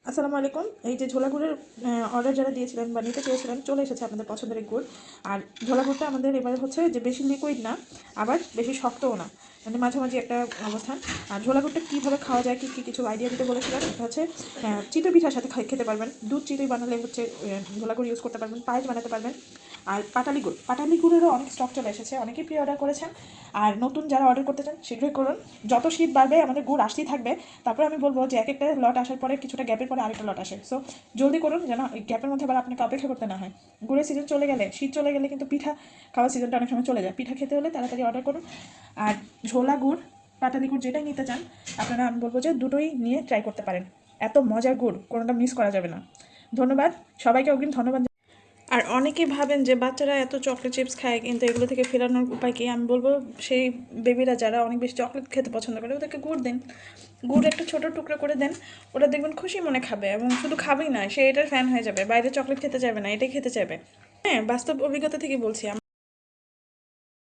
আসসালামু আলাইকুম। এই যে ঝোলা গুড়ের অর্ডার যারা দিয়েছিলেন বা নিতে চেয়েছিলেন চলে এসেছে আপনাদের পছন্দের এই গুড়। আর ঝোলা গুড়টা আমাদের এবারে হচ্ছে যে বেশি লিকুইড না, আবার বেশি শক্তও না, মানে মাঝামাঝি একটা অবস্থান। আর ঝোলা গুড়টা কীভাবে খাওয়া যায় কী কী কিছু আইডিয়া দিতে বলেছিলেন। এটা হচ্ছে চিতই পিঠার সাথে খেতে পারবেন, দুধ চিতই বানালে হচ্ছে ঝোলা গুড় ইউজ করতে পারবেন, পায়েস বানাতে পারবেন। আর পাটালি গুড়েরও অনেক স্টক চলে এসেছে, অনেকেই প্রি অর্ডার করেছেন। আর নতুন যারা অর্ডার করতে চান শীঘ্রই করুন। যত শীত বাড়বে আমাদের গুড় আসতেই থাকবে। তারপরে আমি বলবো যে এক একটা লট আসার পরে কিছুটা গ্যাপের পরে আরেকটা লট আসে। সো জলদি করুন যেন ওই গ্যাপের মধ্যে আবার আপনাকে অপেক্ষা করতে না হয়। গুড়ের সিজন চলে গেলে, শীত চলে গেলে কিন্তু পিঠা খাওয়ার সিজনটা অনেক সময় চলে যায়। পিঠা খেতে হলে তাড়াতাড়ি অর্ডার করুন। আর ঝোলা গুড়, পাটালি গুড় যেটাই নিতে চান আপনারা, আমি বলবো যে দুটোই নিয়ে ট্রাই করতে পারেন। এত মজার গুড়, কোনোটা মিস করা যাবে না। ধন্যবাদ সবাইকে, অগ্রিম ধন্যবাদ। আর অনেকেই ভাবেন যে বাচ্চারা এত চকলেট চিপস খায়, কিন্তু এগুলো থেকে ফেরানোর উপায় কি? আমি বলবো সেই বেবিরা যারা অনেক বেশি চকলেট খেতে পছন্দ করে ওদেরকে গুড় দিন। গুড় একটা ছোটো টুকরো করে দেন, ওরা দেখবেন খুশি মনে খাবে, এবং শুধু খাবেই না, সে এটার ফ্যান হয়ে যাবে, বাইরে চকলেট খেতে চাইবে না, এটাই খেতে চাইবে। হ্যাঁ, বাস্তব অভিজ্ঞতা থেকে বলছি।